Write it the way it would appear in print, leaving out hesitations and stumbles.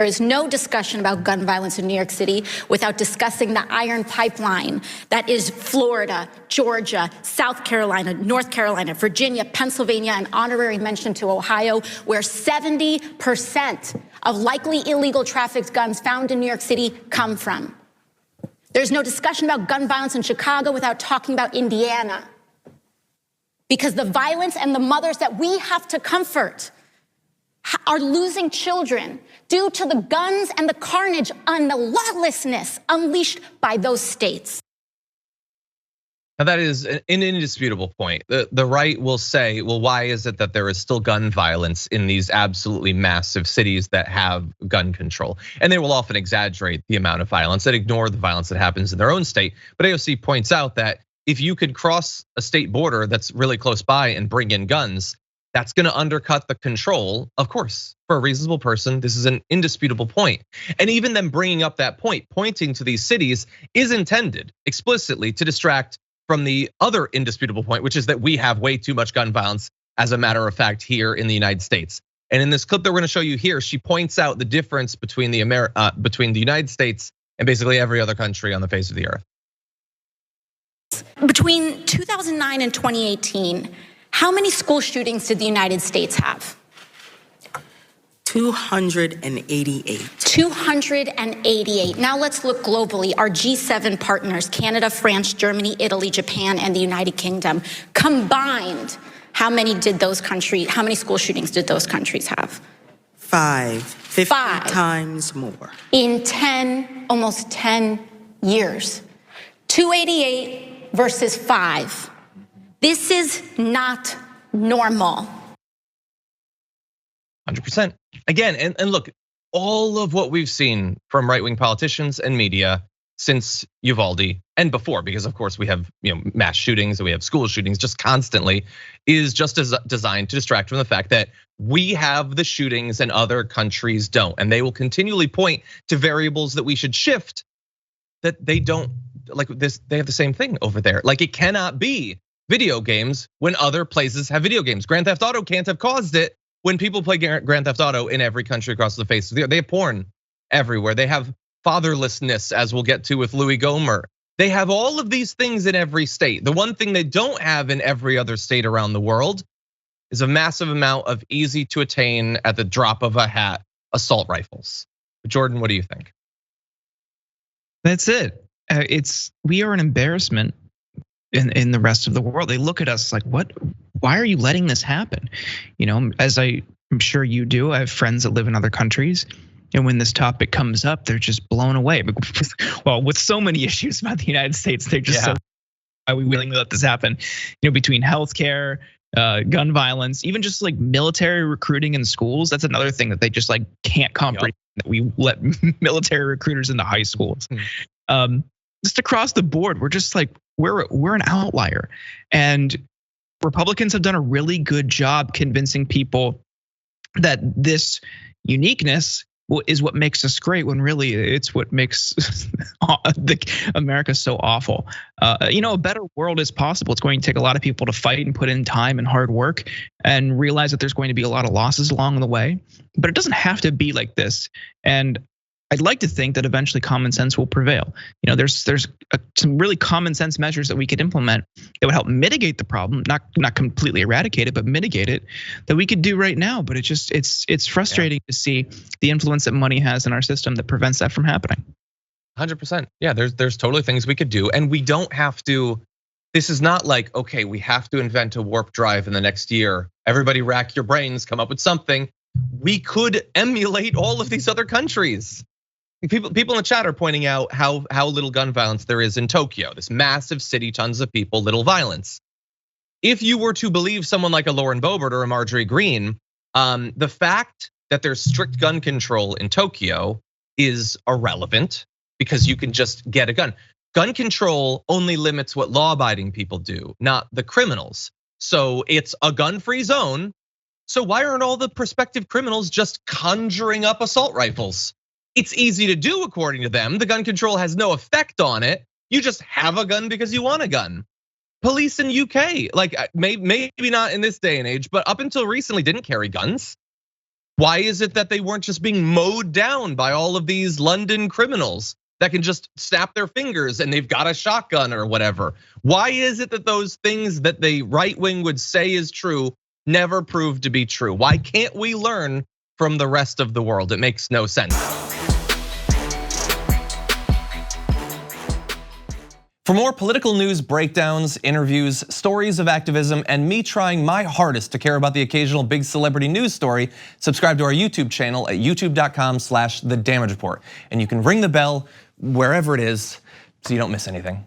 There is no discussion about gun violence in New York City without discussing the iron pipeline that is Florida, Georgia, South Carolina, North Carolina, Virginia, Pennsylvania, and honorary mention to Ohio, where 70% of likely illegal trafficked guns found in New York City come from. There's no discussion about gun violence in Chicago without talking about Indiana. Because the violence and the mothers that we have to comfort are losing children due to the guns and the carnage and the lawlessness unleashed by those states. Now that is an indisputable point. The right will say, well, why is it that there is still gun violence in these absolutely massive cities that have gun control? And they will often exaggerate the amount of violence and ignore the violence that happens in their own state. But AOC points out that if you could cross a state border that's really close by and bring in guns, that's gonna undercut the control, of course, for a reasonable person. This is an indisputable point. And even them bringing up that point, pointing to these cities, is intended explicitly to distract from the other indisputable point, which is that we have way too much gun violence, as a matter of fact, here in the United States. And in this clip that we're gonna show you here, she points out the difference between the United States and basically every other country on the face of the earth. Between 2009 and 2018, how many school shootings did the United States have? 288. 288. Now let's look globally. Our G7 partners, Canada, France, Germany, Italy, Japan, and the United Kingdom, combined, how many school shootings did those countries have? 50 times more. In almost 10 years. 288 versus 5. This is not normal. 100%. Again, and look, all of what we've seen from right-wing politicians and media since Uvalde and before, because of course we have mass shootings and we have school shootings just constantly, is just designed to distract from the fact that we have the shootings and other countries don't. And they will continually point to variables that we should shift that they don't, like this, they have the same thing over there. Like it cannot be video games when other places have video games. Grand Theft Auto can't have caused it when people play Grand Theft Auto in every country across the face of the earth. They have porn everywhere. They have fatherlessness, as we'll get to with Louis Gohmert. They have all of these things in every state. The one thing they don't have in every other state around the world is a massive amount of easy to attain at the drop of a hat assault rifles. Jordan, what do you think? That's it. We are an embarrassment in the rest of the world. They look at us like, what? Why are you letting this happen? As I'm sure you do, I have friends that live in other countries. And when this topic comes up, they're just blown away. Well, with so many issues about the United States, they're just so, why are we willing to let this happen? Between healthcare, gun violence, even just like military recruiting in schools. That's another thing that they just like can't comprehend, that we let military recruiters into high schools. Just across the board, we're just like, we're an outlier. And Republicans have done a really good job convincing people that this uniqueness is what makes us great, when really it's what makes America so awful. A better world is possible. It's going to take a lot of people to fight and put in time and hard work and realize that there's going to be a lot of losses along the way, but it doesn't have to be like this. And I'd like to think that eventually common sense will prevail. There's some really common sense measures that we could implement that would help mitigate the problem, not completely eradicate it, but mitigate it, that we could do right now. But it's frustrating to see the influence that money has in our system that prevents that from happening. 100%. Yeah, there's totally things we could do, and we don't have to. This is not like, okay, we have to invent a warp drive in the next year. Everybody rack your brains, come up with something. We could emulate all of these other countries. People in the chat are pointing out how little gun violence there is in Tokyo, this massive city, tons of people, little violence. If you were to believe someone like a Lauren Boebert or a Marjorie Greene, the fact that there's strict gun control in Tokyo is irrelevant because you can just get a gun. Gun control only limits what law-abiding people do, not the criminals. So it's a gun-free zone. So why aren't all the prospective criminals just conjuring up assault rifles? It's easy to do according to them. The gun control has no effect on it. You just have a gun because you want a gun. Police in UK, like maybe not in this day and age, but up until recently didn't carry guns. Why is it that they weren't just being mowed down by all of these London criminals that can just snap their fingers and they've got a shotgun or whatever? Why is it that those things that the right wing would say is true never proved to be true? Why can't we learn from the rest of the world? It makes no sense. For more political news breakdowns, interviews, stories of activism, and me trying my hardest to care about the occasional big celebrity news story, subscribe to our YouTube channel at youtube.com/thedamagereport. And you can ring the bell wherever it is so you don't miss anything.